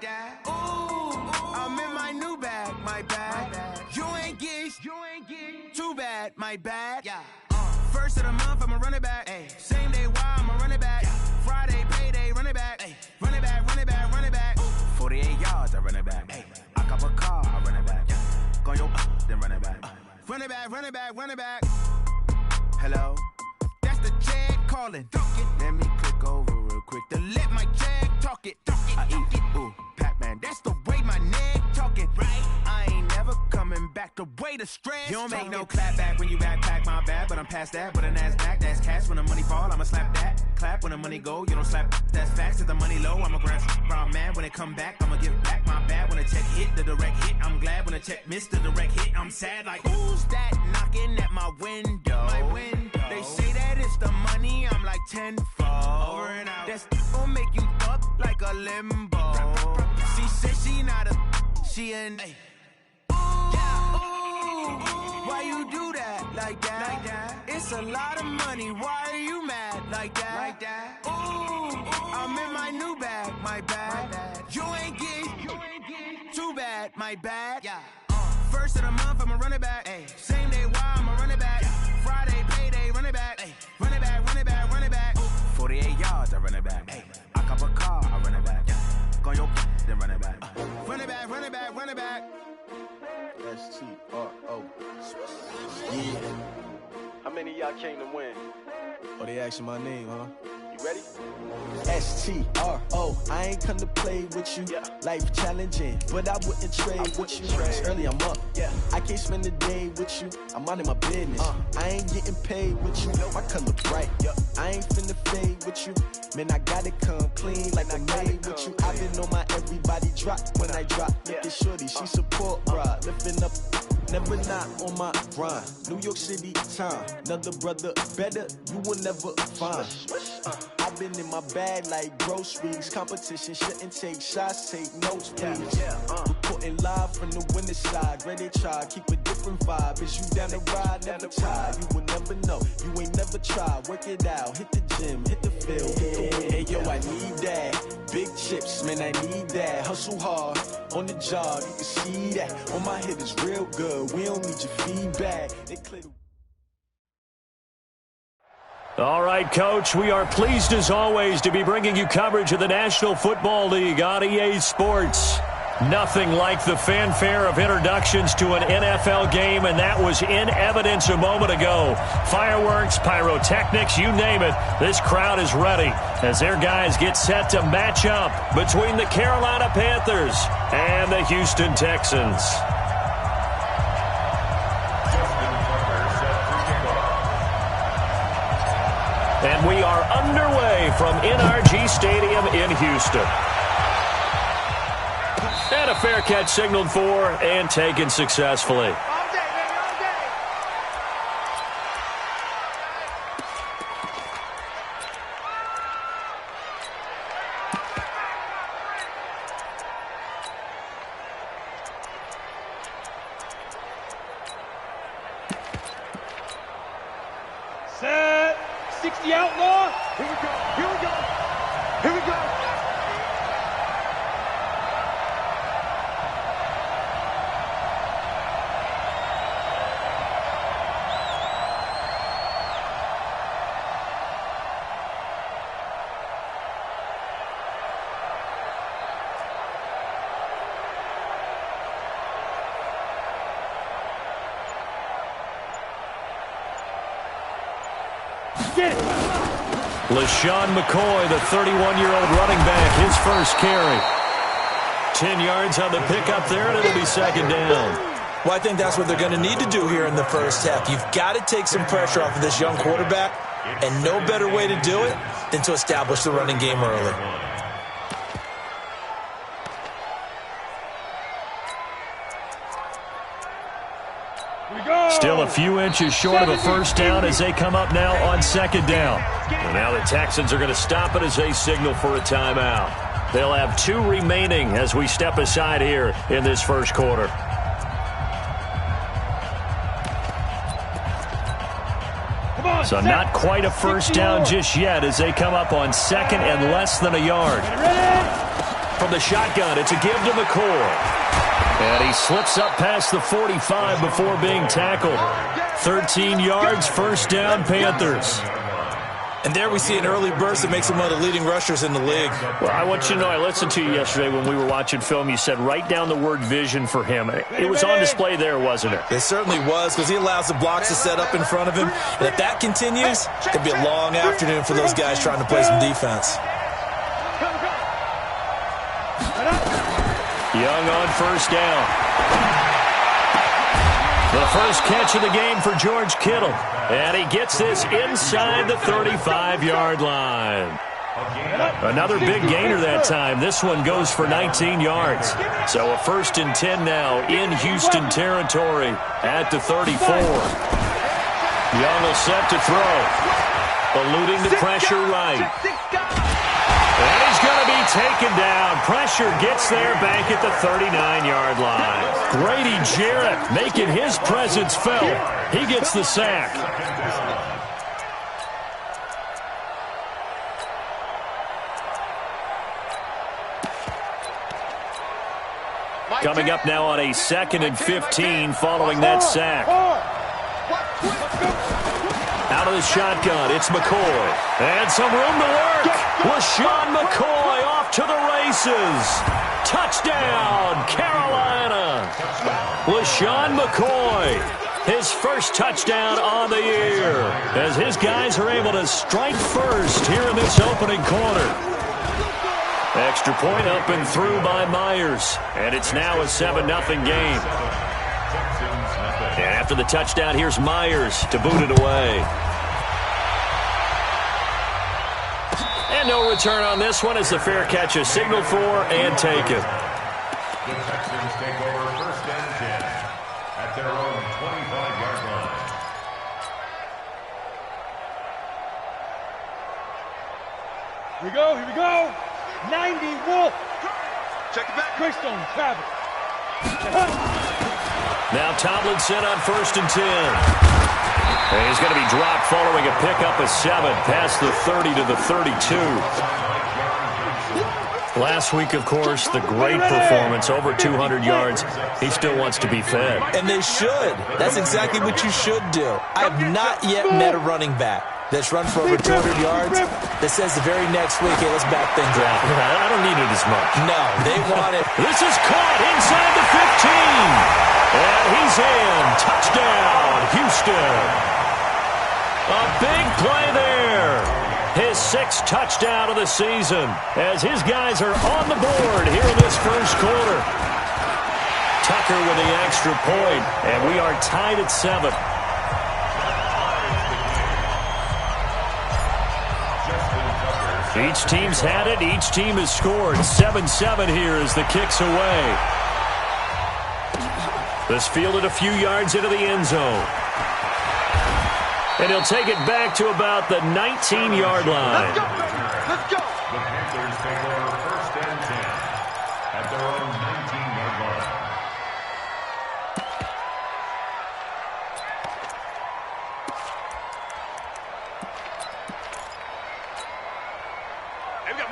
I'm in my new bag, my bad. You ain't geek, too bad, my bad. Yeah. First of the month, I'ma run it back. Ay. Same day, why I'ma run it back. Friday, payday, run it back. Ay. Run it back, run it back, run it back. 48 yards, I run it back. Ay. I cop a car, I run it back. Go yo, then run it back. Run it back, run it back, run it back. Hello, that's the check calling. Let me click over real quick to let my check talk it. I eat it, ooh, Pac-Man, that's the way my neck talking. Right, I ain't never coming back the way the stress. You don't make no clap back when you backpack, my bad, but I'm past that. But a NASDAQ, that's cash. When the money fall, I'ma slap that. Clap when the money go, you don't slap. That's facts. If the money low, I'ma grab brown man. When it come back, I'ma give back my bad. When the check hit, the direct hit, I'm glad. When the check missed the direct hit, I'm sad. Like, who's that knocking at my window? My window. They say that it's the money, I'm like tenfold. Over and out. That's gon' make you up like a limbo. She said she not a, she an. Why you do that like that? It's a lot of money. Why are you mad like that? Ooh, I'm in my new bag, my bad. You ain't geek, too bad, my bad. Yeah. First of the month, I'ma run it back. Ay. Same day, why I'ma run it back. Friday, payday, run it back. Ay. Run it back, run it back, run it back. 48 yards, I run it back. Ay. I cop a car, I run it back. Go yo, then run it back. Run it back, run it back, run it back. S-T-R-O. Yeah. How many of y'all came to win? Oh, they asking my name, huh? You ready? S-T-R-O. I ain't come to play with you. Yeah. Life challenging, but I wouldn't trade with you. Early, I'm up. Yeah. I can't spend the day with you. I'm minding my business. I ain't getting paid with you. My color bright. I ain't finna fade with you. Man, I gotta come clean like I made with you. I've been on my everybody drop when I drop. Look at shorty, she support, bruh. Lifting up, never not on my grind. New York City time. Another brother better, you will never find. I've been in my bag like groceries. Competition shouldn't take shots, take notes, please. Reporting live from the winning side. Ready to try, keep a different vibe. Is you down the ride, never tired. You will never know, you ain't never tried. Work it out, hit the gym, hit the field, hit the win. Hey yo, I need that. Big chips, man, I need that. Hustle hard, on the job, you can see that. On my hit is real good, we don't need your feedback. They clear the All right, Coach, we are pleased as always to be bringing you coverage of the National Football League on EA Sports. Nothing like the fanfare of introductions to an NFL game, and that was in evidence a moment ago. Fireworks, pyrotechnics, you name it, this crowd is ready as their guys get set to match up between the Carolina Panthers and the Houston Texans. And we are underway from NRG Stadium in Houston. And a fair catch signaled for and taken successfully. Set. 60 outlaw. Here we go. Here we go. Here we go. Get it. LaShawn McCoy, the 31-year-old running back, his first carry. 10 yards on the pickup there, and it'll be second down. Well, I think that's what they're going to need to do here in the first half. You've got to take some pressure off of this young quarterback, and no better way to do it than to establish the running game early. Still a few inches short of a first down as they come up now on second down. And now the Texans are going to stop it as they signal for a timeout. They'll have 2 remaining as we step aside here in this first quarter. So not quite a first down just yet as they come up on second and less than a yard. From the shotgun, it's a give to McCoy. And he slips up past the 45 before being tackled. 13 yards, first down, Panthers. And there we see an early burst that makes him one of the leading rushers in the league. Well, I want you to know, I listened to you yesterday when we were watching film. You said write down the word vision for him. It was on display there, wasn't it? It certainly was, because he allows the blocks to set up in front of him. And if that continues, it could be a long afternoon for those guys trying to play some defense. Young on first down. The first catch of the game for George Kittle. And he gets this inside the 35-yard line. Another big gainer that time. This one goes for 19 yards. So a 1st and 10 now in Houston territory at the 34. Young will set to throw. Eluding the pressure right. And he's going to be taken down. Pressure gets there back at the 39-yard line. Grady Jarrett making his presence felt. He gets the sack. Coming up now on a 2nd and 15 following that sack. Out of the shotgun, it's McCoy. And some room to work. LaShawn McCoy off to the races. Touchdown, Carolina. LaShawn McCoy, his first touchdown on the year, as his guys are able to strike first here in this opening quarter. Extra point up and through by Myers. And it's now a 7-0 game. And after the touchdown, here's Myers to boot it away. And no return on this one as the fair catch is signaled for and taken. The Texans take over 1st and 10 at their own 25-yard line. Here we go, here we go. 90 Wolf. Check it back. Greystone, Travis. Now Tomlinson on 1st and 10. And he's going to be dropped following a pickup of 7 past the 30 to the 32. Last week, of course, the great performance, over 200 yards. He still wants to be fed. And they should. That's exactly what you should do. I have not yet met a running back that's run for over 200 yards that says the very next week, hey, let's back things up. I don't need it as much. No, they want it. This is caught inside the 15. And he's in. Touchdown, Houston. A big play there. His 6th touchdown of the season as his guys are on the board here in this first quarter. Tucker with the extra point, and we are tied at 7. Each team's had it. Each team has scored. 7-7 here as the kick's away. This fielded a few yards into the end zone. And he'll take it back to about the 19-yard line. Let's go. Let's go. The Panthers take over 1st and 10 at their own 19-yard line.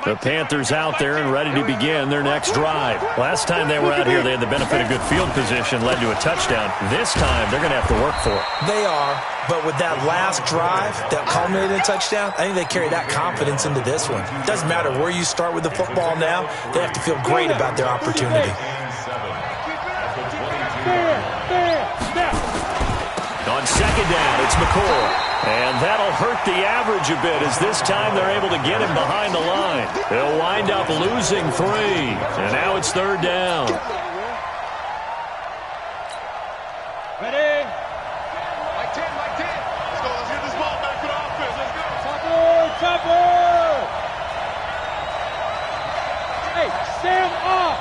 The Panthers out there and ready to begin their next drive. Last time they were out here, they had the benefit of good field position, led to a touchdown. This time, they're going to have to work for it. They are, but with that last drive that culminated in a touchdown, I think they carry that confidence into this one. It doesn't matter where you start with the football now, they have to feel great about their opportunity. On 2nd down, it's McCoy. And that'll hurt the average a bit as this time they're able to get him behind the line. They'll wind up losing 3. And now it's 3rd down. Ready? Like 10. Let's go. Let's get this ball back to the offense. Let's go. Chopper! Hey, Sam off!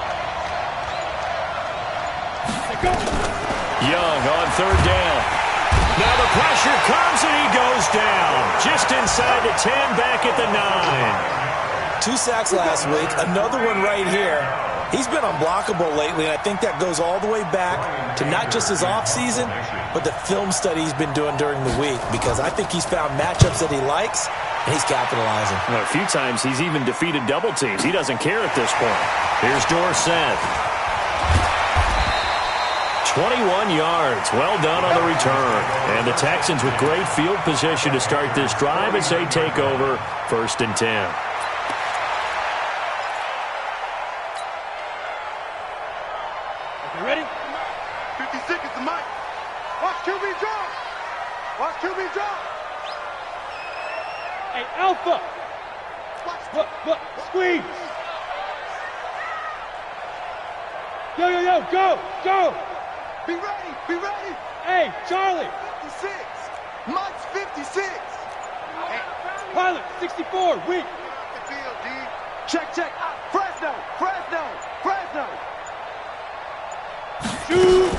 Go. Young on 3rd down. Now the pressure comes and he goes down. Just inside the 10, back at the 9. 2 sacks last week, another one right here. He's been unblockable lately, and I think that goes all the way back to not just his offseason, but the film study he's been doing during the week, because I think he's found matchups that he likes, and he's capitalizing. Well, a few times he's even defeated double teams. He doesn't care at this point. Here's Dorsett. 21 yards. Well done on the return. And the Texans with great field position to start this drive as they take over 1st and 10. Okay, ready? 50 seconds to Mike. Watch QB drop. Watch QB drop. Hey, Alpha. Look, squeeze. Yo, go. Be ready. Hey, Charlie. 56. Mike's 56. Hey, Pilot, 64, weak. The field, D. Check. Fresno. Shoot.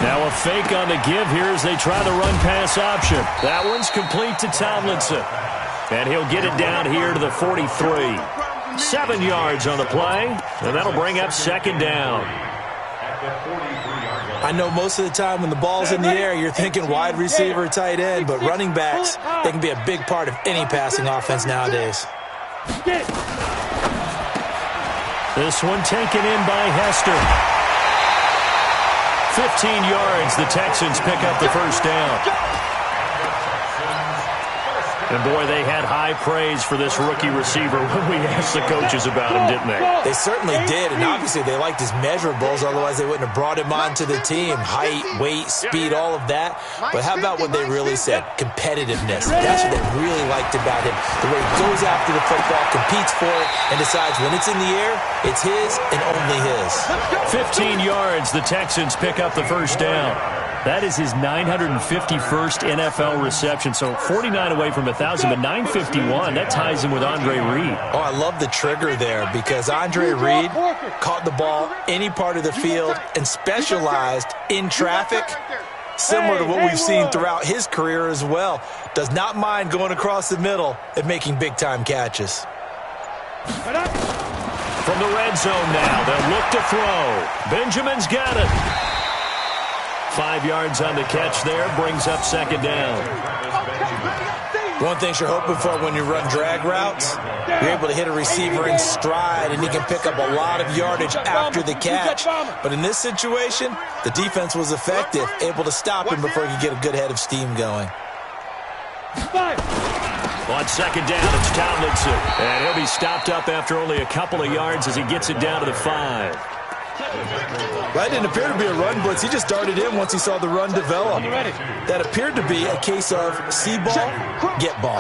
Now a fake on the give here as they try the run-pass option. That one's complete to Tomlinson. And he'll get it down here to the 43. 7 yards on the play, and that'll bring up 2nd down. I know most of the time when the ball's in the air, you're thinking wide receiver, tight end, but running backs, they can be a big part of any passing offense nowadays. This one taken in by Hester. 15 yards, the Texans pick up the 1st down. And, boy, they had high praise for this rookie receiver when we asked the coaches about him, didn't they? They certainly did, and obviously they liked his measurables, otherwise they wouldn't have brought him onto the team. Height, weight, speed, all of that. But how about what they really said? Competitiveness. That's what they really liked about him. The way he goes after the football, competes for it, and decides when it's in the air, it's his and only his. 15 yards, the Texans pick up the 1st down. That is his 951st NFL reception, so 49 away from 1,000, but 951. That ties him with Andre Reed. Oh, I love the trigger there because Andre Reed caught the ball any part of the field and specialized in traffic, similar to what we've seen throughout his career as well. Does not mind going across the middle and making big-time catches. From the red zone now, they'll look to throw. Benjamin's got it. 5 yards on the catch there, brings up 2nd down. One thing you're hoping for when you run drag routes, you're able to hit a receiver in stride, and he can pick up a lot of yardage after the catch. But in this situation, the defense was effective, able to stop him before he could get a good head of steam going. On 2nd down, it's Tomlinson. And he'll be stopped up after only a couple of yards as he gets it down to the 5. That didn't appear to be a run blitz. He just darted in once he saw the run develop. That appeared to be a case of see ball, get ball.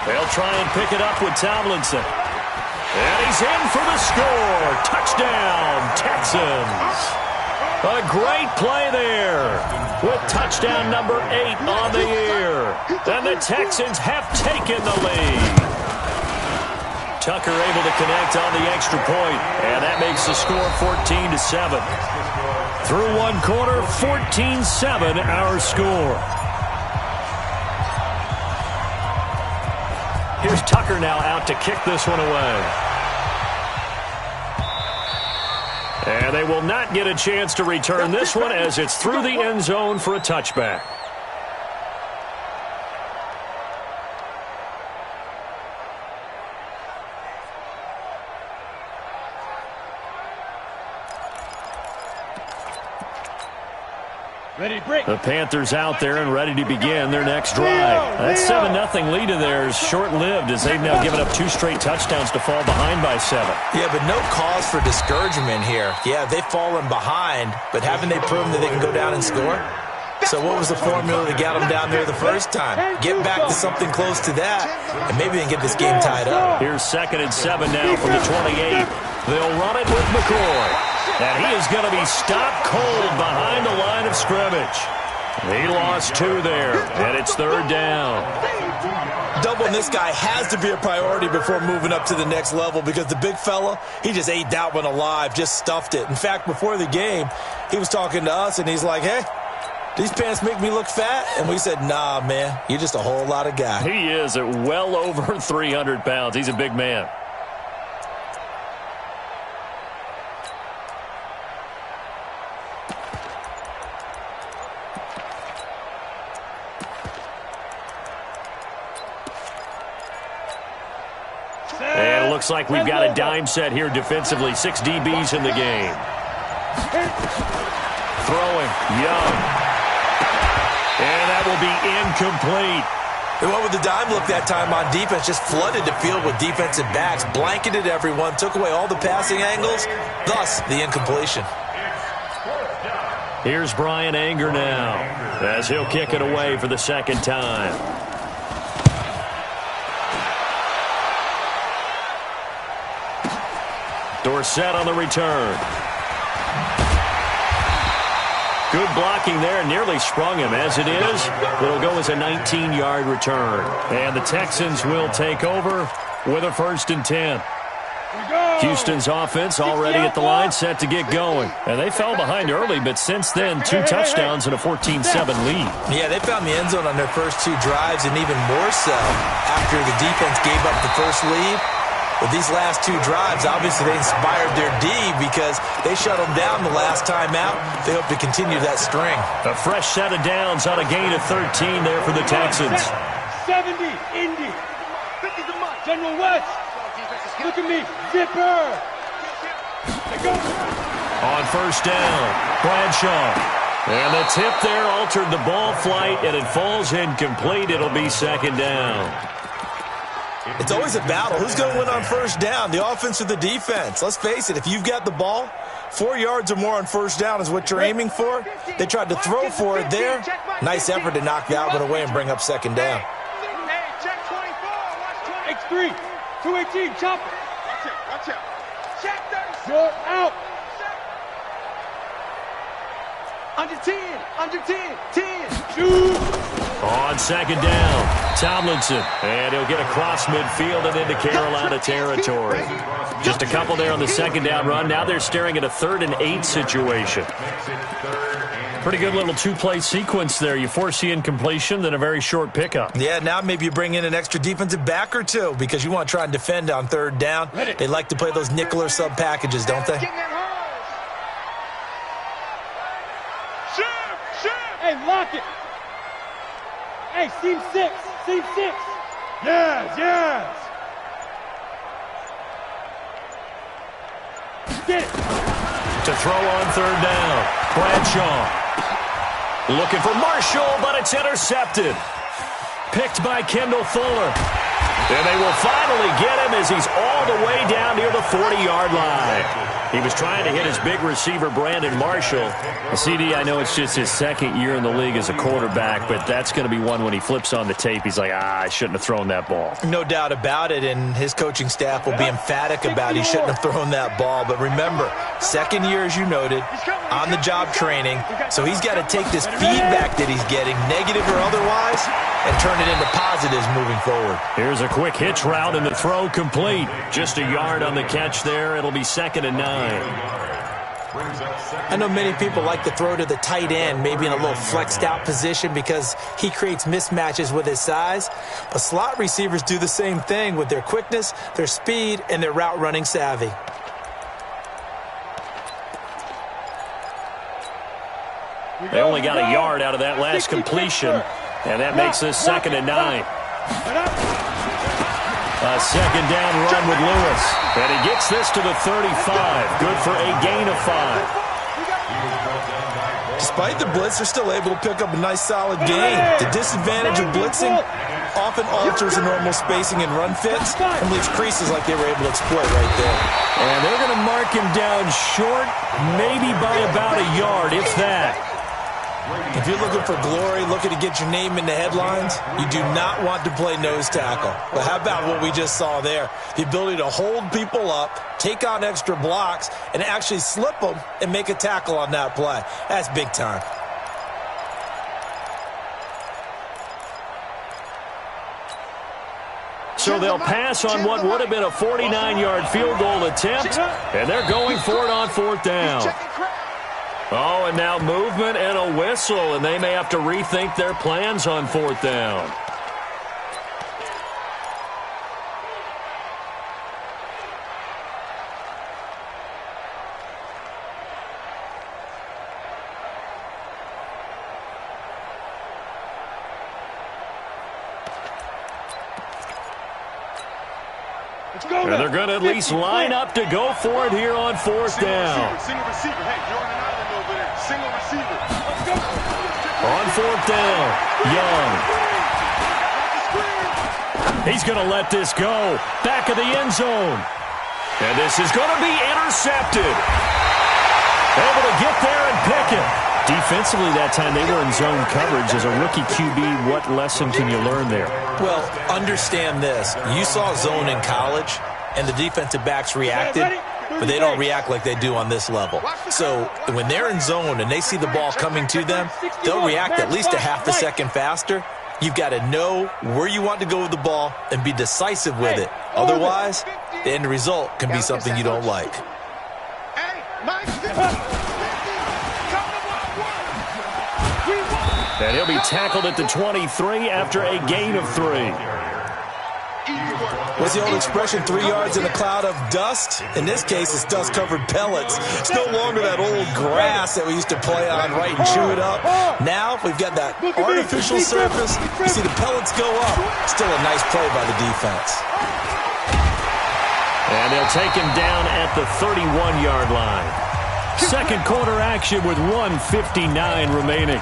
They'll try and pick it up with Tomlinson. And he's in for the score. Touchdown, Texans. A great play there with touchdown number 8 on the year. And the Texans have taken the lead. Tucker able to connect on the extra point, and that makes the score 14-7. Through one quarter, 14-7 our score. Here's Tucker now out to kick this one away. And they will not get a chance to return this one as it's through the end zone for a touchback. The Panthers out there and ready to begin their next drive. That 7-0 lead of theirs short-lived as they've now given up 2 straight touchdowns to fall behind by 7. Yeah, but no cause for discouragement here. Yeah, they've fallen behind, but haven't they proven that they can go down and score? So what was the formula that got them down there the first time? Get back to something close to that, and maybe they can get this game tied up. Here's 2nd and 7 now from the 28. They'll run it with McCoy. And he is going to be stopped cold behind the line of scrimmage. He lost 2 there, and it's 3rd down. Doubling this guy has to be a priority before moving up to the next level because the big fella, he just ate that one alive, just stuffed it. In fact, before the game, he was talking to us, and he's like, hey, these pants make me look fat? And we said, nah, man, you're just a whole lot of guy. He is at well over 300 pounds. He's a big man. looks like we've got a dime set here defensively. 6 DBs in the game. Throwing, Young. And that will be incomplete. They went with the dime look that time on defense, just flooded the field with defensive backs, blanketed everyone, took away all the passing angles, thus the incompletion. Here's Brian Anger now, as he'll kick it away for the second time. Dorsett on the return. Good blocking there, nearly sprung him. As it is, it'll go as a 19-yard return. And the Texans will take over with a 1st and 10. Houston's offense already at the line, set to get going. And they fell behind early, but since then, 2 touchdowns and a 14-7 lead. Yeah, they found the end zone on their first 2 drives, and even more so after the defense gave up the first lead. But these last 2 drives, obviously they inspired their D because they shut them down the last time out. They hope to continue that string. A fresh set of downs on a gain of 13 there for the Texans. 70, Indy. General West. Look at me. Zipper. On 1st down, Bradshaw. And the tip there altered the ball flight, and it falls incomplete. It'll be 2nd down. It's always a battle. Who's going to win on 1st down, the offense or the defense? Let's face it, if you've got the ball, 4 yards or more on 1st down is what you're aiming for. They tried to throw for it there. Nice effort to knock that one away and bring up 2nd down. X3, 218, chop it. Watch out. Check 30. Short out. Under 10. Under 10. 10. Shoot. On 2nd down, Tomlinson. And he'll get across midfield and into Carolina territory. Just a couple there on the 2nd down run. Now they're staring at a 3rd and 8 situation. Pretty good little 2-play sequence there. You force the incompletion, then a very short pickup. Yeah, now maybe you bring in an extra defensive back or 2 because you want to try and defend on 3rd down. They like to play those nickel or sub packages, don't they? Hey, lock it. Hey, seam 6. Seam 6. Yes. Get it. To throw on 3rd down, Bradshaw. Looking for Marshall, but it's intercepted. Picked by Kendall Fuller. And they will finally get him as he's all the way down near the 40-yard line. He was trying to hit his big receiver, Brandon Marshall. CD, I know it's just his 2nd year in the league as a quarterback, but that's going to be one when he flips on the tape. He's like, I shouldn't have thrown that ball. No doubt about it, and his coaching staff will be emphatic about he shouldn't have thrown that ball. But remember, 2nd year, as you noted, on-the-job training, so he's got to take this feedback that he's getting, negative or otherwise, and turn it into positives moving forward. Here's a quick hitch route, and the throw complete. Just a yard on the catch there. It'll be 2nd and 9. I know many people like to throw to the tight end, maybe in a little flexed out position because he creates mismatches with his size. But slot receivers do the same thing with their quickness, their speed, and their route running savvy. They only got a yard out of that last completion, and that makes this 2nd and 9. A 2nd down run with Lewis. And he gets this to the 35. Good for a gain of 5. Despite the blitz, they're still able to pick up a nice solid gain. The disadvantage of blitzing often alters the normal spacing and run fits and leaves creases like they were able to exploit right there. And they're going to mark him down short, maybe by about a yard, if that. If you're looking for glory, looking to get your name in the headlines, you do not want to play nose tackle. But how about what we just saw there? The ability to hold people up, take on extra blocks, and actually slip them and make a tackle on that play. That's big time. So they'll pass on what would have been a 49-yard field goal attempt, and they're going for it on 4th down. Oh, and now movement and a whistle, and they may have to rethink their plans on 4th down. And they're going to at least line up to go for it here on fourth down. Single receiver. Hey, you're on an island over there. Single receiver. Let's go. On fourth down, Young. He's going to let this go. Back of the end zone. And this is going to be intercepted. Able to get there and pick it. Defensively that time they were in zone coverage. As a rookie QB, what lesson can you learn there? Well, understand this. You saw zone in college, and the defensive backs reacted, but they don't react like they do on this level. So when they're in zone and they see the ball coming to them, they'll react at least a half a second faster. You've got to know where you want to go with the ball and be decisive with it. Otherwise, the end result can be something you don't like. And he'll be tackled at the 23 after a gain of 3. What's the old expression, 3 yards in a cloud of dust? In this case, it's dust-covered pellets. It's no longer that old grass that we used to play on, right, and chew it up. Now we've got that artificial surface. You see the pellets go up. Still a nice play by the defense. And they'll take him down at the 31-yard line. Second quarter action with 1:59 remaining.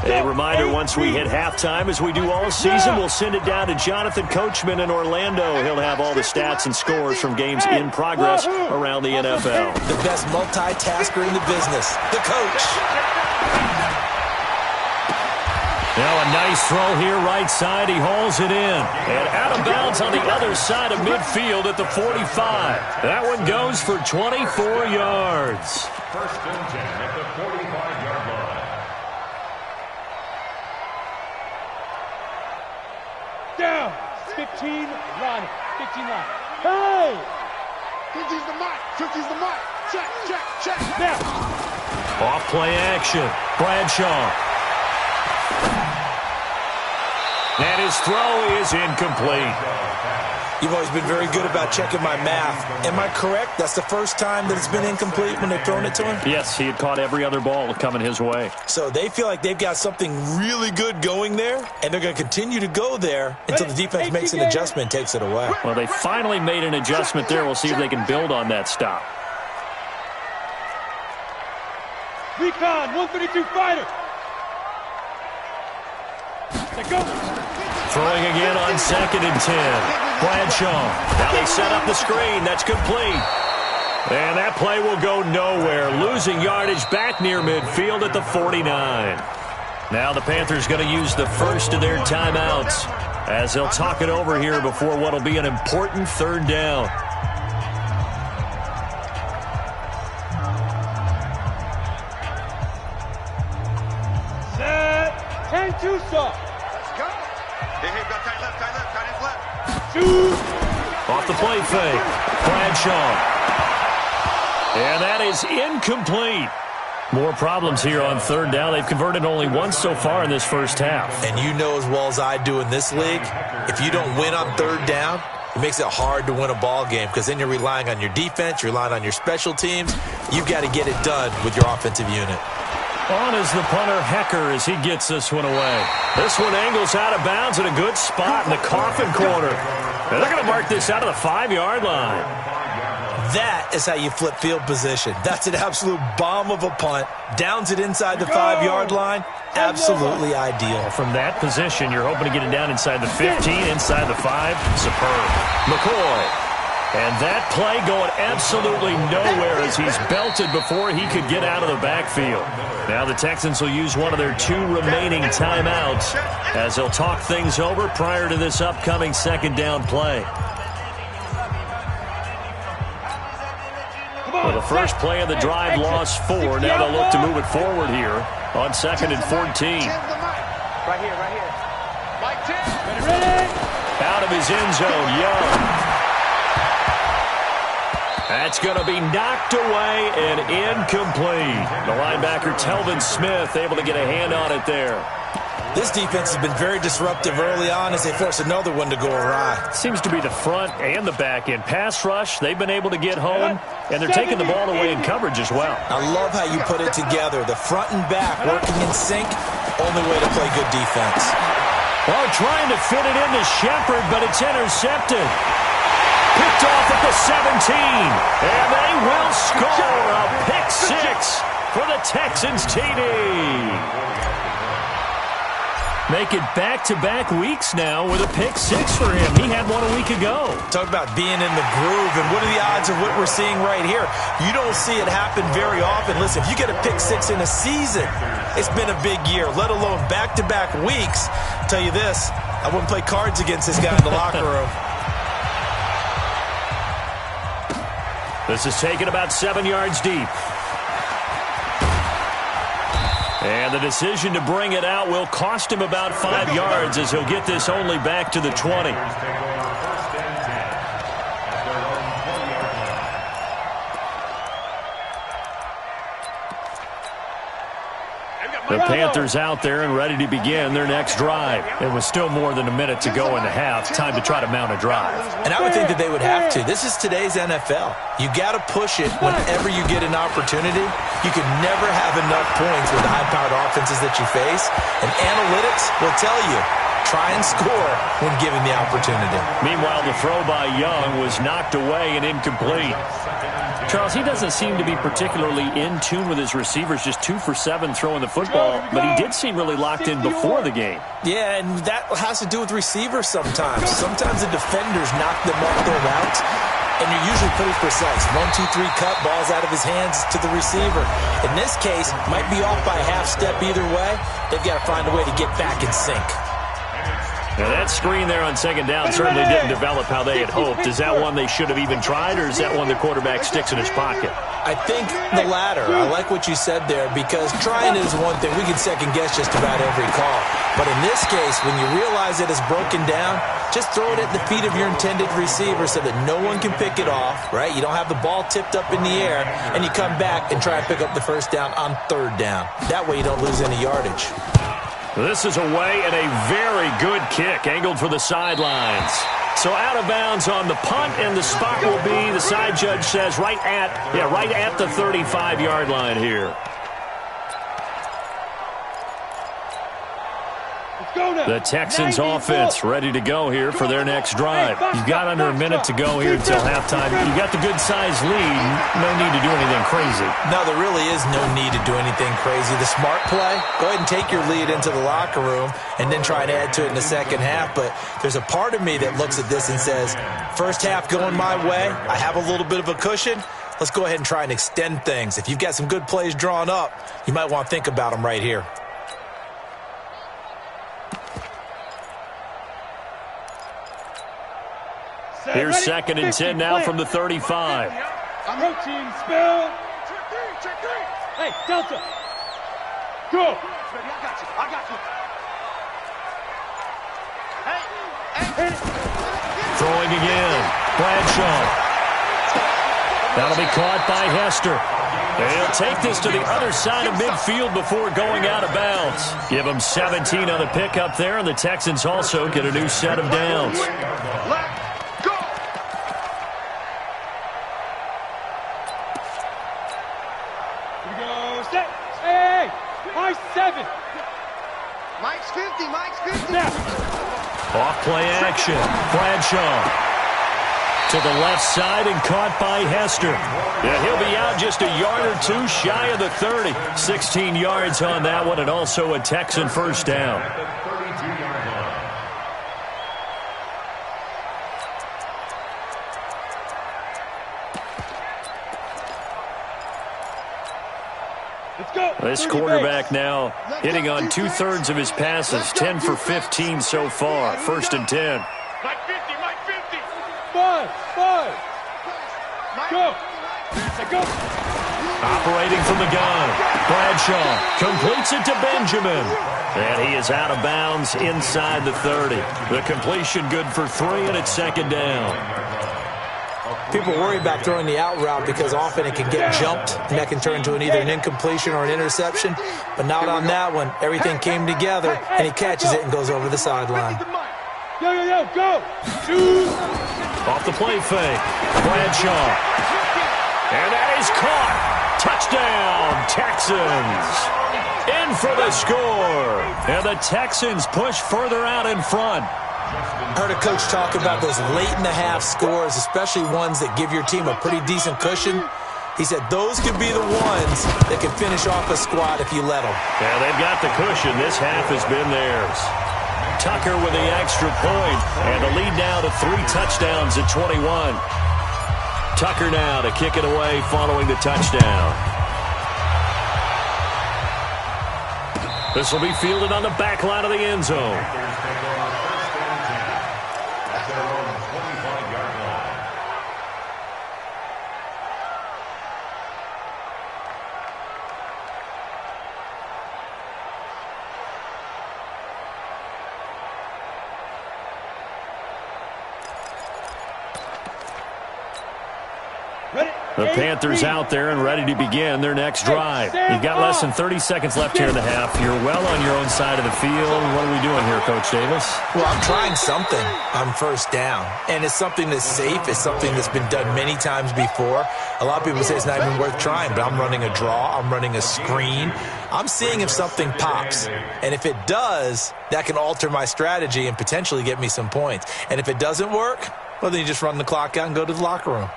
A reminder, once we hit halftime, as we do all season, we'll send it down to Jonathan Coachman in Orlando. He'll have all the stats and scores from games in progress around the NFL. The best multitasker in the business, the coach. Now a nice throw here, right side. He hauls it in. And out of bounds on the other side of midfield at the 45. That one goes for 24 yards. First and 10 at the 45-yard line. Down. 15 line. 15 line. Hey! 50's the mark. 50's the mark. Check. Now. Off play action. Bradshaw. And his throw is incomplete. You've always been very good about checking my math. Am I correct? That's the first time that it's been incomplete when they've thrown it to him? Yes, he had caught every other ball coming his way. So they feel like they've got something really good going there, and they're going to continue to go there until the defense makes an adjustment and takes it away. Well, they finally made an adjustment there. We'll see if they can build on that stop. Recon, 132 fighter. Let's go. Throwing again on 2nd and 10. Bradshaw. Now they set up the screen. That's complete. And that play will go nowhere. Losing yardage back near midfield at the 49. Now the Panthers going to use the first of their timeouts as they'll talk it over here before what will be an important third down. Set. 10-2 stop. Hey, got tight left. Off the play fake. Bradshaw. And that is incomplete. More problems here on third down. They've converted only once so far in this first half. And you know as well as I do in this league, if you don't win on third down, it makes it hard to win a ball game because then you're relying on your defense, you're relying on your special teams. You've got to get it done with your offensive unit. On is the punter, Hecker, as he gets this one away. This one angles out of bounds in a good spot in the coffin corner. And they're going to mark this out of the 5-yard line. That is how you flip field position. That's an absolute bomb of a punt. Downs it inside the 5-yard line. Absolutely ideal. From that position, you're hoping to get it down inside the 15, inside the 5. Superb. McCoy. And that play going absolutely nowhere as he's belted before he could get out of the backfield. Now the Texans will use one of their 2 remaining timeouts as they'll talk things over prior to this upcoming second down play. Well, the first play of the drive lost 4. Now they'll look to move it forward here on 2nd and 14. Right here. Out of his end zone, Young. That's going to be knocked away and incomplete. The linebacker, Telvin Smith, able to get a hand on it there. This defense has been very disruptive early on as they force another one to go awry. Seems to be the front and the back end. Pass rush, they've been able to get home, and they're taking the ball away in coverage as well. I love how you put it together. The front and back working in sync, only way to play good defense. Well, trying to fit it into Shepard, but it's intercepted. Picked off at the 17, and they will score a pick six for the Texans TD. Make it back-to-back weeks now with a pick six for him. He had one a week ago. Talk about being in the groove, and what are the odds of what we're seeing right here? You don't see it happen very often. Listen, if you get a pick six in a season, it's been a big year, let alone back-to-back weeks. I'll tell you this, I wouldn't play cards against this guy in the locker room. This is taken about 7 yards deep. And the decision to bring it out will cost him about 5 yards as he'll get this only back to the 20. The Panthers out there and ready to begin their next drive. It was still more than a minute to go in the half. Time to try to mount a drive. And I would think that they would have to. This is today's NFL. You got to push it whenever you get an opportunity. You can never have enough points with the high-powered offenses that you face. And analytics will tell you, try and score when given the opportunity. Meanwhile, the throw by Young was knocked away and incomplete. Charles, he doesn't seem to be particularly in tune with his receivers, just 2 for 7 throwing the football, but he did seem really locked in before the game. Yeah, and that has to do with receivers sometimes. Sometimes the defenders knock them off their routes, and you're usually pretty precise. 1, 2, 3 cut, balls out of his hands to the receiver. In this case, might be off by a half step either way. They've got to find a way to get back in sync. Now that screen there on second down certainly didn't develop how they had hoped. Is that one they should have even tried, or is that one the quarterback sticks in his pocket? I think the latter. I like what you said there, because trying is one thing. We can second guess just about every call. But in this case, when you realize that it's broken down, just throw it at the feet of your intended receiver so that no one can pick it off, right? You don't have the ball tipped up in the air, and you come back and try and pick up the first down on third down. That way you don't lose any yardage. This is away and a very good kick, angled for the sidelines. So out of bounds on the punt, and the spot will be, the side judge says, right at the 35-yard line here. The Texans offense ready to go here for their next drive. You've got under a minute to go here until halftime. You got the good-sized lead. No need to do anything crazy. No, there really is no need to do anything crazy. The smart play, go ahead and take your lead into the locker room and then try and add to it in the second half. But there's a part of me that looks at this and says, first half going my way, I have a little bit of a cushion. Let's go ahead and try and extend things. If you've got some good plays drawn up, you might want to think about them right here. Here's second and 10 now from the 35. Protein spill. Hey, Delta. Go. I got you. Throwing again. Bradshaw. That'll be caught by Hester. They'll take this to the other side of midfield before going out of bounds. Give them 17 on the pickup there, and the Texans also get a new set of downs. Mike's 50. Off play action. Bradshaw to the left side and caught by Hester. Yeah, he'll be out just a yard or two shy of the 30. 16 yards on that one, and also a Texan first down. This quarterback now hitting on 2/3 of his passes, 10 for 15 so far. First and 10. Mike 50. 5. Go. Operating from the gun. Bradshaw completes it to Benjamin. And he is out of bounds inside the 30. The completion good for 3, and it's second down. People worry about throwing the out route because often it can get jumped, and that can turn into either an incompletion or an interception. But not on that one. Everything came together, and he catches it and goes over the sideline. Yo, go! Shoot! Off the play fake. Bradshaw. And that is caught. Touchdown, Texans. In for the score. And the Texans push further out in front. Heard a coach talk about those late-in-the-half scores, especially ones that give your team a pretty decent cushion. He said those could be the ones that can finish off a squad if you let them. Yeah, they've got the cushion. This half has been theirs. Tucker with the extra point, and the lead now to 3 touchdowns at 21. Tucker now to kick it away following the touchdown. This will be fielded on the back line of the end zone. The Panthers out there and ready to begin their next drive. You've got less than 30 seconds left here in the half. You're well on your own side of the field. What are we doing here, Coach Davis? Well, I'm trying something on first down, and it's something that's safe. It's something that's been done many times before. A lot of people say it's not even worth trying, but I'm running a draw. I'm running a screen. I'm seeing if something pops, and if it does, that can alter my strategy and potentially get me some points. And if it doesn't work, well, then you just run the clock out and go to the locker room.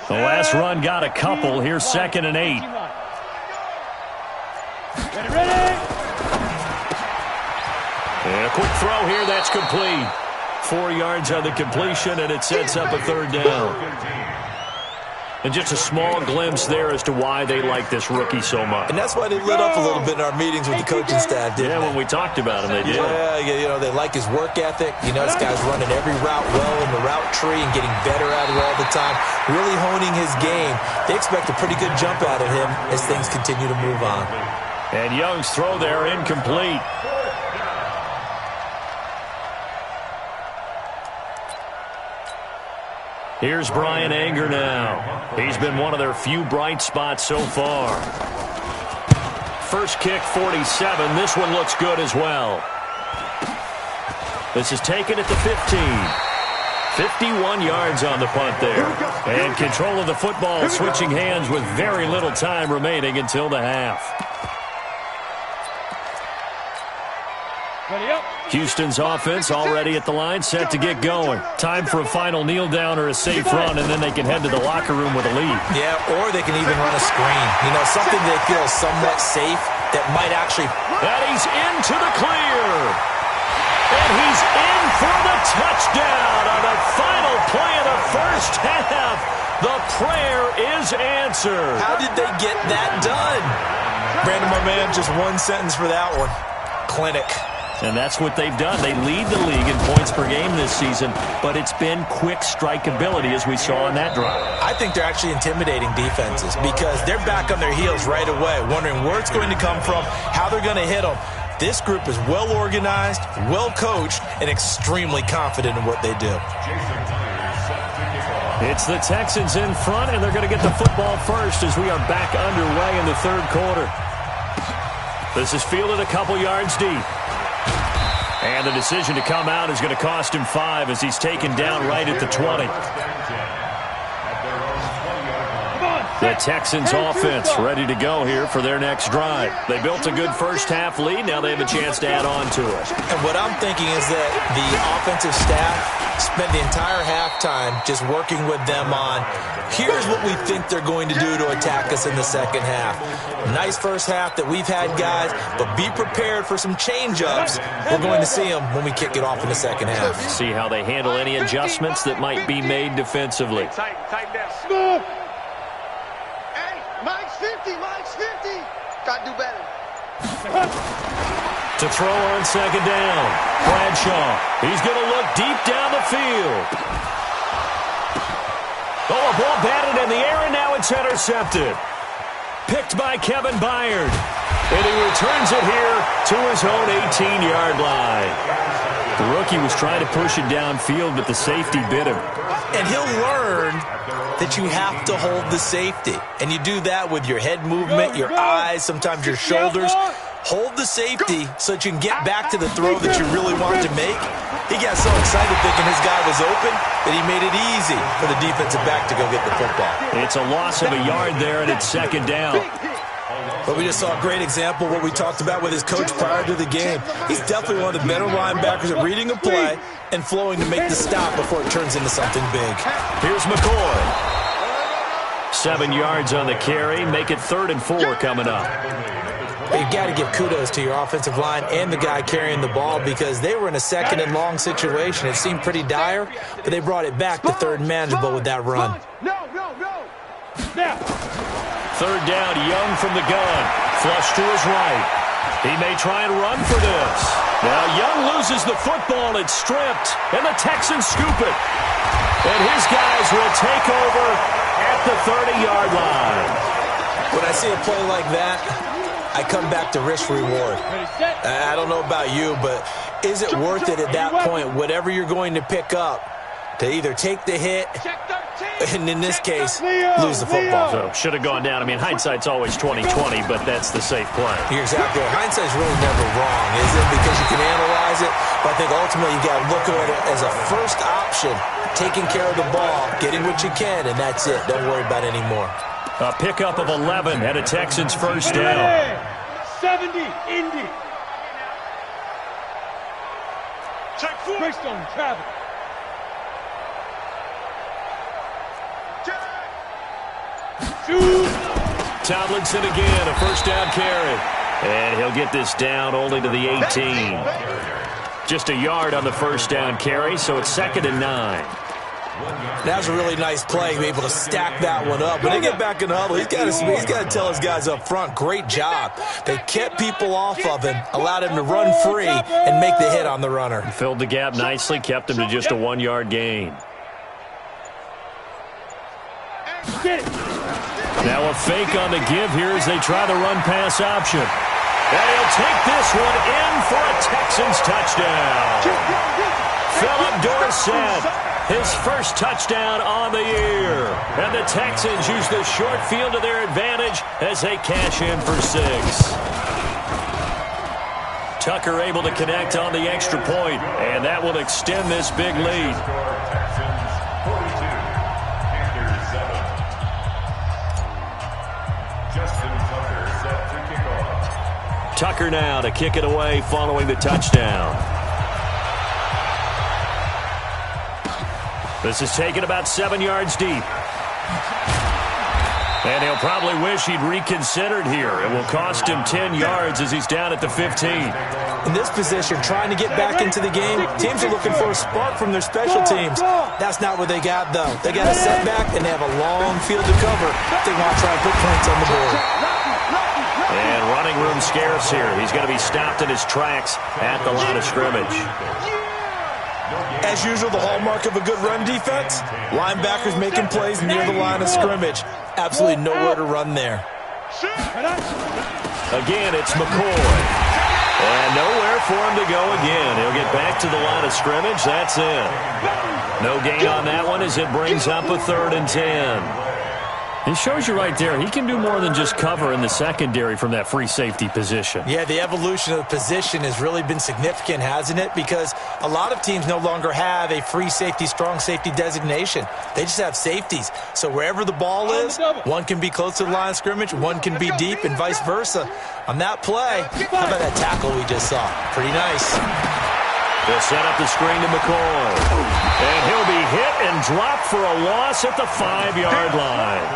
The last run got a couple. Here's 2nd and 8. Ready? And a quick throw here. That's complete. 4 yards on the completion, and it sets up a 3rd down. And just a small glimpse there as to why they like this rookie so much. And that's why they lit up a little bit in our meetings with the coaching staff, didn't they? When we talked about him, they did. Yeah, they like his work ethic. You know, this guy's running every route well in the route tree and getting better at it all the time, really honing his game. They expect a pretty good jump out of him as things continue to move on. And Young's throw there incomplete. Here's Brian Anger now. He's been one of their few bright spots so far. First kick, 47. This one looks good as well. This is taken at the 15. 51 yards on the punt there. And control of the football switching hands with very little time remaining until the half. Ready up. Houston's offense already at the line, set to get going. Time for a final kneel down or a safe run, and then they can head to the locker room with a lead. Yeah, or they can even run a screen. You know, something they feel somewhat safe that might actually... And he's into the clear. And he's in for the touchdown on the final play of the first half. The prayer is answered. How did they get that done? Brandon, my man, just one sentence for that one. Clinic. And that's what they've done. They lead the league in points per game this season, but it's been quick strike ability as we saw on that drive. I think they're actually intimidating defenses because they're back on their heels right away, wondering where it's going to come from, how they're going to hit them. This group is well organized, well coached, and extremely confident in what they do. It's the Texans in front, and they're going to get the football first as we are back underway in the 3rd quarter. This is fielded a couple yards deep. And the decision to come out is going to cost him 5 as he's taken down right at the 20. The Texans offense ready to go here for their next drive. They built a good first half lead. Now they have a chance to add on to it. And what I'm thinking is that the offensive staff spent the entire halftime just working with them on, here's what we think they're going to do to attack us in the second half. Nice first half that we've had, guys, but be prepared for some change-ups. We're going to see them when we kick it off in the second half. See how they handle any adjustments that might be made defensively. Tighten down. Mike's 50. Got to do better. To throw on 2nd down. Bradshaw. He's going to look deep down the field. Oh, a ball batted in the air, and now it's intercepted. Picked by Kevin Byard. And he returns it here to his own 18-yard line. The rookie was trying to push it downfield, but the safety bit him. And he'll learn that you have to hold the safety. And you do that with your head movement, your eyes, sometimes your shoulders. Hold the safety so that you can get back to the throw that you really want to make. He got so excited thinking his guy was open that he made it easy for the defensive back to go get the football. It's a loss of a yard there, and it's second down. But we just saw a great example of what we talked about with his coach prior to the game. He's definitely one of the better linebackers at reading a play and flowing to make the stop before it turns into something big. Here's McCoy. 7 yards on the carry. Make it 3rd and 4 coming up. You've got to give kudos to your offensive line and the guy carrying the ball because they were in a 2nd and long situation. It seemed pretty dire, but they brought it back to 3rd and manageable with that run. No. Now. 3rd down, Young from the gun. Flush to his right. He may try and run for this. Now Young loses the football. It's stripped, and the Texans scoop it. And his guys will take over at the 30-yard line. When I see a play like that, I come back to risk-reward. I don't know about you, but is it worth it at that point, whatever you're going to pick up, to either take the hit, and in this case, lose the football? So should have gone down. I mean, hindsight's always 20/20, but that's the safe play. You're exactly right. Hindsight's really never wrong, is it? Because you can analyze it, but I think ultimately you got to look at it as a first option, taking care of the ball, getting what you can, and that's it. Don't worry about it anymore. A pickup of 11 and a Texans first down. 70, Indy. Check 4. Greystone, travel. Tomlinson again, a first down carry. And he'll get this down only to the 18. Just a yard on the first down carry, so it's 2nd and 9. That was a really nice play, to be able to stack that one up. When they get back in the huddle, he's got to tell his guys up front, great job. They kept people off of him, allowed him to run free, and make the hit on the runner. Filled the gap nicely, kept him to just a 1-yard gain. Now a fake on the give here as they try the run-pass option. And he'll take this one in for a Texans touchdown. Philip Dorsett, his first touchdown on the year. And the Texans use the short field to their advantage as they cash in for 6. Tucker able to connect on the extra point, and that will extend this big lead. Tucker now to kick it away following the touchdown. This is taken about 7 yards deep. And he'll probably wish he'd reconsidered here. It will cost him 10 yards as he's down at the 15. In this position, trying to get back into the game, teams are looking for a spark from their special teams. That's not what they got, though. They got a setback, and they have a long field to cover. They want to try and put points on the board. And running room scarce here. He's going to be stopped in his tracks at the line of scrimmage. As usual, the hallmark of a good run defense, linebackers making plays near the line of scrimmage. Absolutely nowhere to run there. Again, it's McCoy. And nowhere for him to go again. He'll get back to the line of scrimmage. That's it. No gain on that one as it brings up a 3rd and 10. It shows you right there, he can do more than just cover in the secondary from that free safety position. Yeah, the evolution of the position has really been significant, hasn't it? Because a lot of teams no longer have a free safety, strong safety designation. They just have safeties. So wherever the ball is, one can be close to the line of scrimmage, one can be deep, and vice versa. On that play, how about that tackle we just saw? Pretty nice. They'll set up the screen to McCoy. And he'll be hit and dropped for a loss at the 5-yard line.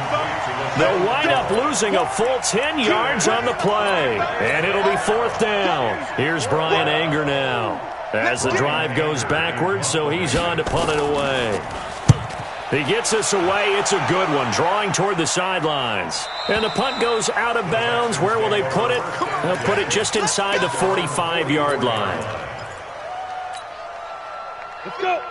They'll wind up losing a full 10 yards on the play. And it'll be 4th down. Here's Brian Anger now. As the drive goes backwards, so he's on to punt it away. He gets this away. It's a good one, drawing toward the sidelines. And the punt goes out of bounds. Where will they put it? They'll put it just inside the 45-yard line.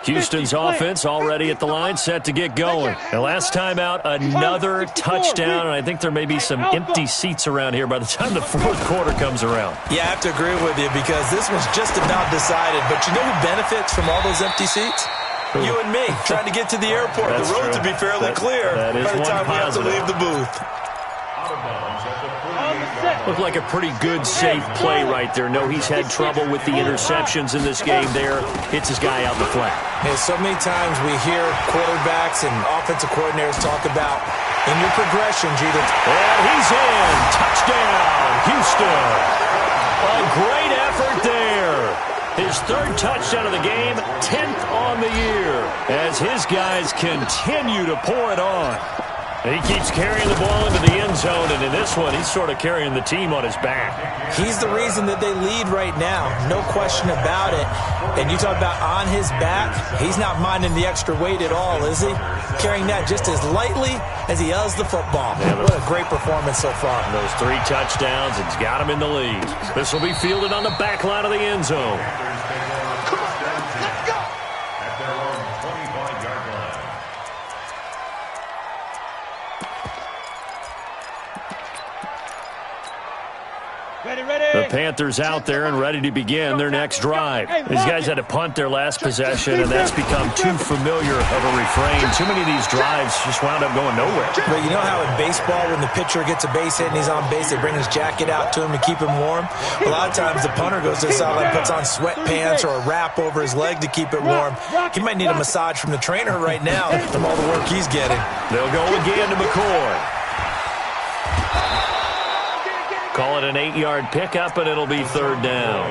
Houston's offense already at the line, set to get going. And last time out, another touchdown, and I think there may be some empty seats around here by the time the fourth quarter comes around. Yeah, I have to agree with you because this one's just about decided. But you know who benefits from all those empty seats? You and me, trying to get to the airport. That's the road true. to be fairly clear that is by the time we have to leave the booth. Looked like a pretty good, safe play right there. No, he's had trouble with the interceptions in this game there. Hits his guy out in the flat. And so many times we hear quarterbacks and offensive coordinators talk about in your progressions, and he's in. Touchdown, Houston. A great effort there. His third touchdown of the game, 10th on the year, as his guys continue to pour it on. He keeps carrying the ball into the end zone, and in this one, he's sort of carrying the team on his back. He's the reason that they lead right now, no question about it. And you talk about on his back, he's not minding the extra weight at all, is he? Carrying that just as lightly as he does the football. Yeah, what a great performance so far. Those 3 touchdowns, it's got him in the lead. This will be fielded on the back line of the end zone. The Panthers out there and ready to begin their next drive. These guys had to punt their last possession, and that's become too familiar of a refrain. Too many of these drives just wound up going nowhere. But you know how in baseball, when the pitcher gets a base hit and he's on base, they bring his jacket out to him to keep him warm? A lot of times the punter goes to the sideline, puts on sweatpants or a wrap over his leg to keep it warm. He might need a massage from the trainer right now from all the work he's getting. They'll go again to McCoy. Call it an 8-yard pickup, and it'll be third down.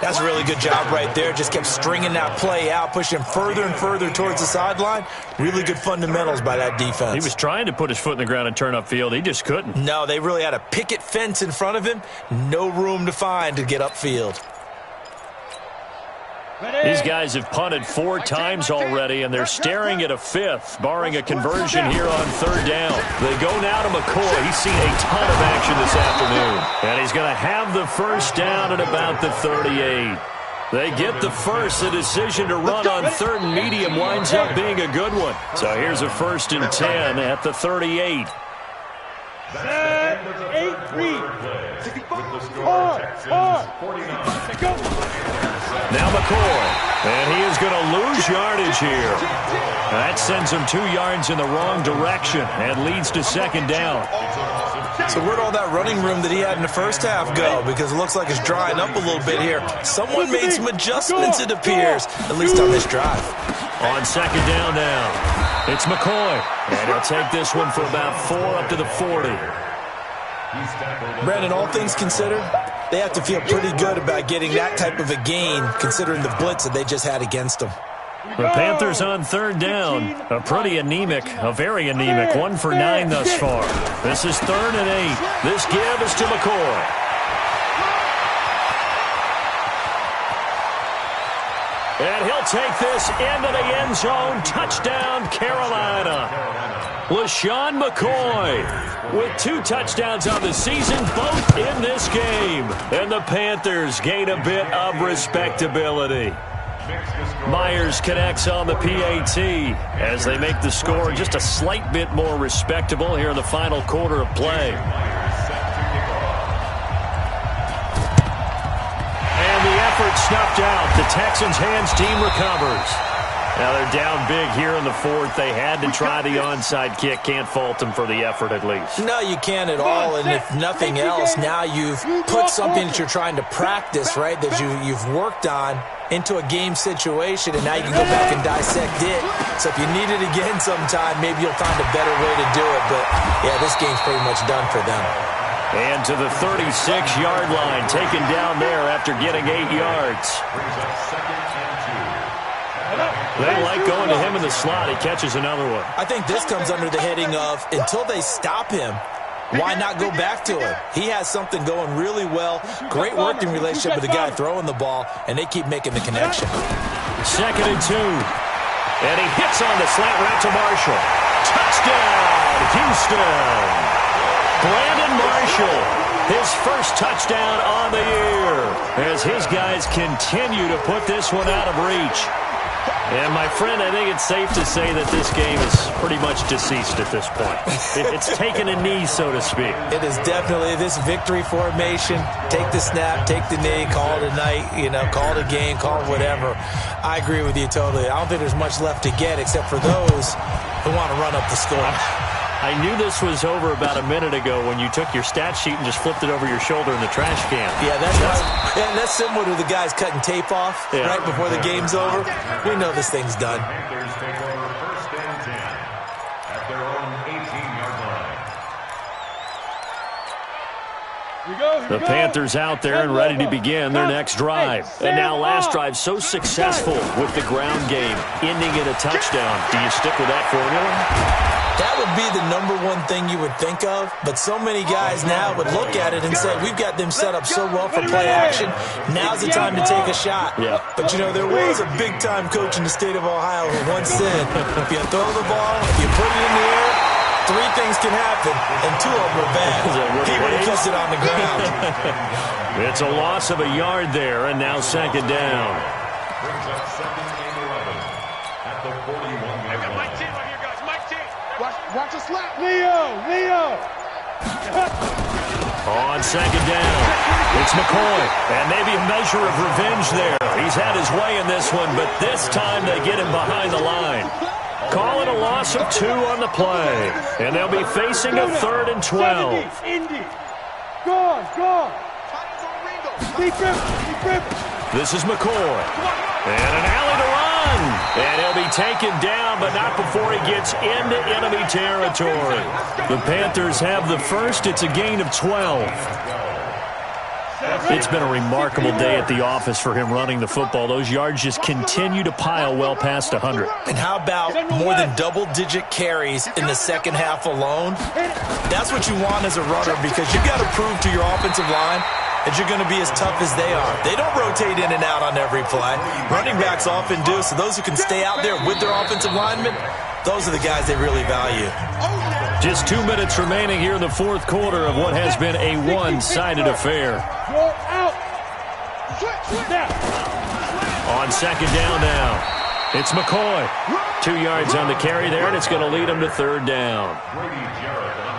That's a really good job right there. Just kept stringing that play out, pushing him further and further towards the sideline. Really good fundamentals by that defense. He was trying to put his foot in the ground and turn upfield. He just couldn't. No, they really had a picket fence in front of him. No room to find to get upfield. These guys have punted 4 times already, and they're staring at a 5th, barring a conversion here on third down. They go now to McCoy. He's seen a ton of action this afternoon, and he's going to have the first down at about the 38. They get the first. The decision to run on third and medium winds up being a good one. So here's a 1st and 10 at the 38. 8-3. Now McCoy, and he is going to lose yardage here. That sends him 2 yards in the wrong direction and leads to second down. So where'd all that running room that he had in the first half go? Because it looks like it's drying up a little bit here. Someone made some adjustments, it appears, at least on this drive. On second down now, it's McCoy, and he'll take this one for about 4 up to the 40. Brandon, all things considered, they have to feel pretty good about getting that type of a gain, considering the blitz that they just had against them. The Panthers on third down. A very anemic, 1 for 9 thus far. This is 3rd and 8. This give is to McCoy. And he'll take this into the end zone. Touchdown, Carolina. LaShawn McCoy with 2 touchdowns on the season, both in this game. And the Panthers gain a bit of respectability. Myers connects on the PAT as they make the score just a slight bit more respectable here in the final quarter of play. And the effort snuffed out. The Texans' hands team recovers. Now they're down big here in the 4th. They had to try the onside kick. Can't fault them for the effort at least. No, you can't at all. And if nothing else, now you've put something that you're trying to practice, right, that you've worked on into a game situation, and now you can go back and dissect it. So if you need it again sometime, maybe you'll find a better way to do it. But, yeah, this game's pretty much done for them. And to the 36-yard line, taken down there after getting 8 yards. They like going to him in the slot. He catches another one. I think this comes under the heading of, until they stop him, why not go back to him? He has something going really well. Great working relationship with the guy throwing the ball, and they keep making the connection. 2nd and 2. And he hits on the slant route to Marshall. Touchdown, Houston. Brandon Marshall his first touchdown on the year, as his guys continue to put this one out of reach. And, my friend, I think it's safe to say that this game is pretty much deceased at this point. It's taken a knee, so to speak. It is definitely this victory formation. Take the snap, take the knee, call it a night, call it a game, call it whatever. I agree with you totally. I don't think there's much left to get except for those who want to run up the score. I knew this was over about a minute ago when you took your stat sheet and just flipped it over your shoulder in the trash can. Yeah, that's similar to the guys cutting tape off right before the game's over. We know this thing's done. Panthers take over first and 10 at their own 18-yard line. The Panthers out there and ready to begin their next drive. And now last drive so successful with the ground game, ending in a touchdown. Do you stick with that formula? That would be the number one thing you would think of, but so many guys now would look at it and say, we've got them set up so well for play action, now's the time to take a shot. Yeah. But, there was a big-time coach in the state of Ohio who once said, if you throw the ball, if you put it in the air, 3 things can happen, and 2 of them are bad. He would have kissed it on the ground. It's a loss of a yard there, and now second down. Brings up second and 11 at the 41-yard line. Watch the slap. Leo. On second down, it's McCoy, and maybe a measure of revenge there. He's had his way in this one, but this time they get him behind the line. Call it a loss of 2 on the play, and they'll be facing a 3rd and 12. Indy. Go. This is McCoy, and an alley to run. And he'll be taken down, but not before he gets into enemy territory. The Panthers have the first. It's a gain of 12. It's been a remarkable day at the office for him running the football. Those yards just continue to pile well past 100. And how about more than double-digit carries in the second half alone? That's what you want as a runner, because you've got to prove to your offensive line that you're going to be as tough as they are. They don't rotate in and out on every play. Running backs often do, so those who can stay out there with their offensive linemen, those are the guys they really value. Just 2 minutes remaining here in the fourth quarter of what has been a one-sided affair. On second down now, it's McCoy. 2 yards on the carry there, and it's going to lead him to 3rd down.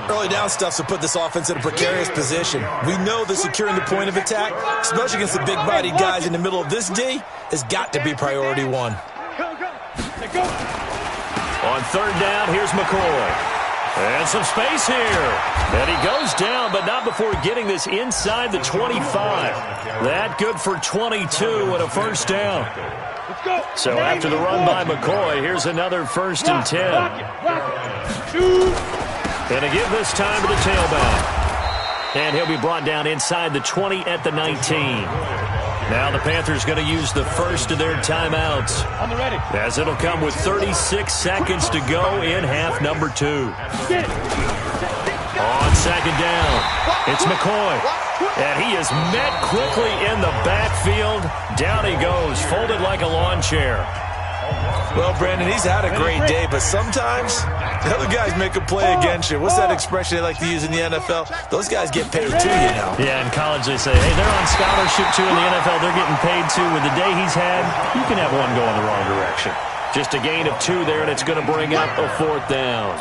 Early down stuff to put this offense in a precarious position. We know that securing the point of attack, especially against the big-bodied guys in the middle of this D, has got to be priority 1. On 3rd down, here's McCoy. And some space here. And he goes down, but not before getting this inside the 25. That good for 22 and a first down. So after the run by McCoy, here's another 1st and 10. And a give this time to the tailback. And he'll be brought down inside the 20 at the 19. Now the Panthers going to use the first of their timeouts, as it'll come with 36 seconds to go in half number 2. On second down, it's McCoy. And he is met quickly in the backfield. Down he goes, folded like a lawn chair. Well, Brandon, he's had a great day, but sometimes the other guys make a play against you. What's that expression they like to use in the NFL? Those guys get paid too, Yeah, in college they say, hey, they're on scholarship too. In the NFL, they're getting paid too. With the day he's had, you can have one go in the wrong direction. Just a gain of 2 there, and it's going to bring up a 4th down.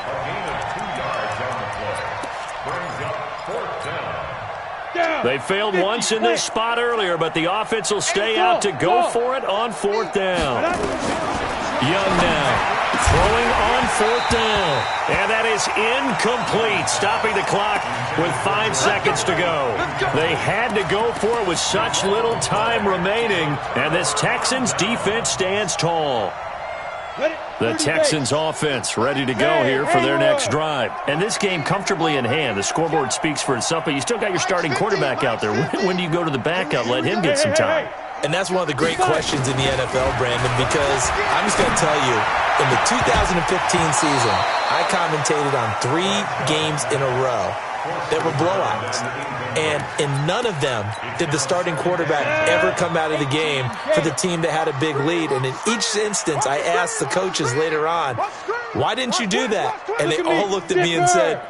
They failed once in this spot earlier, but the offense will stay out to go for it on 4th down. Young now, throwing on 4th down. And that is incomplete, stopping the clock with 5 seconds to go. They had to go for it with such little time remaining, and this Texans defense stands tall. The Texans offense ready to go here for their next drive. And this game comfortably in hand. The scoreboard speaks for itself, but you still got your starting quarterback out there. When do you go to the backup? Let him get some time. And that's one of the great questions in the NFL, Brandon, because I'm just going to tell you, in the 2015 season, I commentated on 3 games in a row that were blowouts. And in none of them did the starting quarterback ever come out of the game for the team that had a big lead. And in each instance, I asked the coaches later on, why didn't you do that? And they all looked at me and said,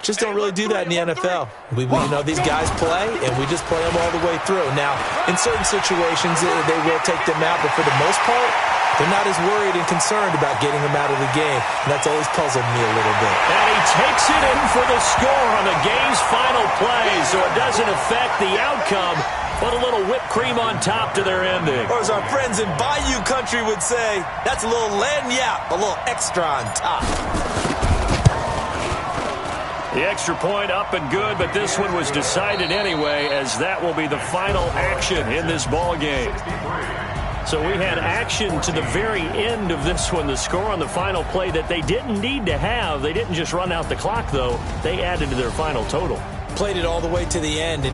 Just don't really do that in the NFL. We know these guys play, and we just play them all the way through. Now, in certain situations, they will take them out, but for the most part, they're not as worried and concerned about getting them out of the game. And that's always puzzled me a little bit. And he takes it in for the score on the game's final play, so it doesn't affect the outcome. Put a little whipped cream on top to their ending. Or as our friends in Bayou Country would say, that's a little lagniappe, a little extra on top. The extra point up and good, but this one was decided anyway, as that will be the final action in this ball game. So we had action to the very end of this one. The score on the final play that they didn't need to have. They didn't just run out the clock, though. They added to their final total. Played it all the way to the end.